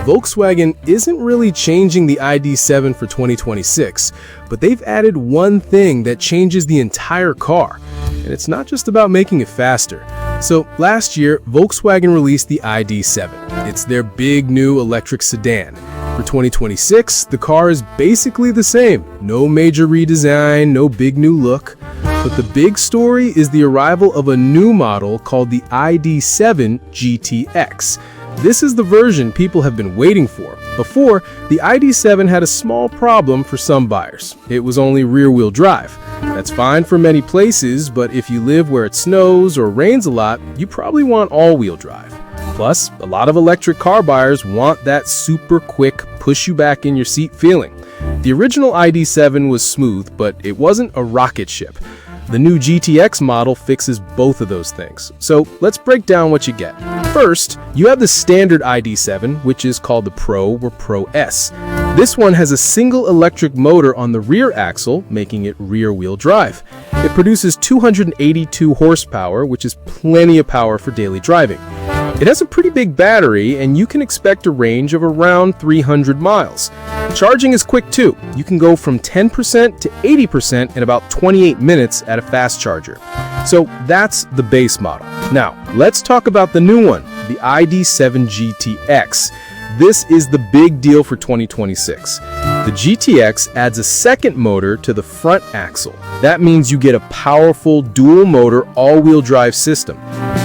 Volkswagen isn't really changing the ID.7 for 2026, but they've added one thing that changes the entire car. And it's not just about making it faster. So last year, Volkswagen released the ID.7. It's their big new electric sedan. For 2026, the car is basically the same. No major redesign, no big new look. But the big story is the arrival of a new model called the ID.7 GTX. This is the version people have been waiting for. Before, the ID.7 had a small problem for some buyers. It was only rear-wheel drive. That's fine for many places, but if you live where it snows or rains a lot, you probably want all-wheel drive. Plus, a lot of electric car buyers want that super quick, push-you-back-in-your-seat feeling. The original ID.7 was smooth, but it wasn't a rocket ship. The new GTX model fixes both of those things. So let's break down what you get. First, you have the standard ID.7, which is called the Pro or Pro S. This one has a single electric motor on the rear axle, making it rear-wheel drive. It produces 282 horsepower, which is plenty of power for daily driving. It has a pretty big battery, and you can expect a range of around 300 miles. Charging is quick too. You can go from 10% to 80% in about 28 minutes at a fast charger. So that's the base model. Now, let's talk about the new one, the ID.7 GTX. This is the big deal for 2026. The GTX adds a second motor to the front axle. That means you get a powerful dual-motor all-wheel drive system.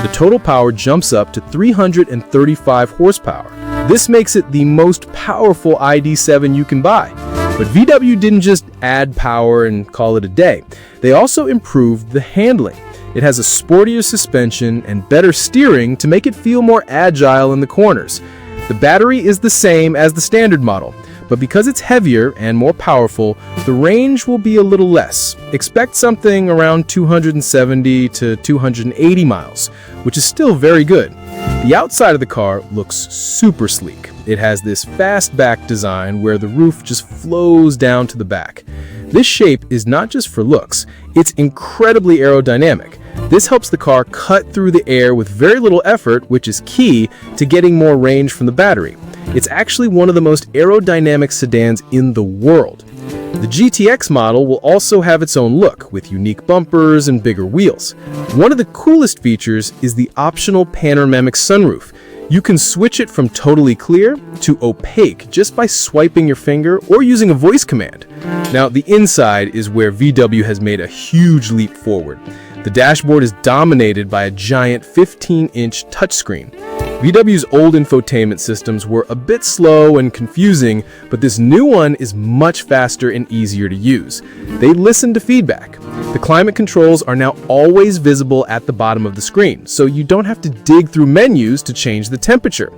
The total power jumps up to 335 horsepower. This makes it the most powerful ID.7 you can buy. But VW didn't just add power and call it a day. They also improved the handling. It has a sportier suspension and better steering to make it feel more agile in the corners. The battery is the same as the standard model, but because it's heavier and more powerful, the range will be a little less. Expect something around 270 to 280 miles, which is still very good. The outside of the car looks super sleek. It has this fastback design where the roof just flows down to the back. This shape is not just for looks, it's incredibly aerodynamic. This helps the car cut through the air with very little effort, which is key to getting more range from the battery. It's actually one of the most aerodynamic sedans in the world. The GTX model will also have its own look, with unique bumpers and bigger wheels. One of the coolest features is the optional panoramic sunroof. You can switch it from totally clear to opaque just by swiping your finger or using a voice command. Now, the inside is where VW has made a huge leap forward. The dashboard is dominated by a giant 15-inch touchscreen. VW's old infotainment systems were a bit slow and confusing, but this new one is much faster and easier to use. They listen to feedback. The climate controls are now always visible at the bottom of the screen, so you don't have to dig through menus to change the temperature.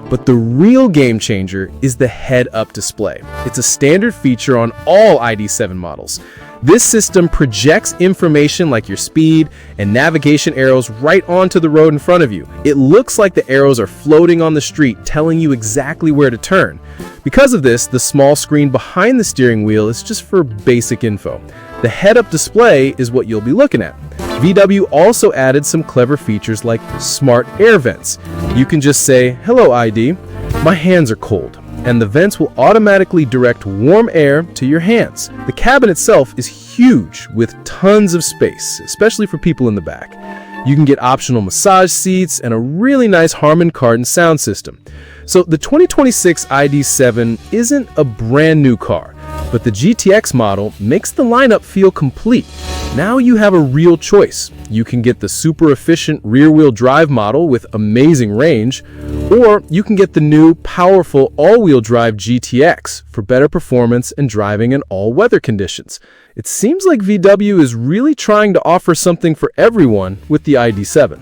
But the real game changer is the head-up display. It's a standard feature on all ID.7 models. This system projects information like your speed and navigation arrows right onto the road in front of you. It looks like the arrows are floating on the street, telling you exactly where to turn. Because of this, the small screen behind the steering wheel is just for basic info. The head-up display is what you'll be looking at. VW also added some clever features like smart air vents. You can just say, "Hello ID, my hands are cold," and the vents will automatically direct warm air to your hands. The cabin itself is huge with tons of space, especially for people in the back. You can get optional massage seats and a really nice Harman Kardon sound system. So the 2026 ID.7 isn't a brand new car, but the GTX model makes the lineup feel complete. Now you have a real choice. You can get the super efficient rear-wheel drive model with amazing range, or you can get the new powerful all-wheel drive GTX for better performance and driving in all weather conditions. It seems like VW is really trying to offer something for everyone with the ID.7.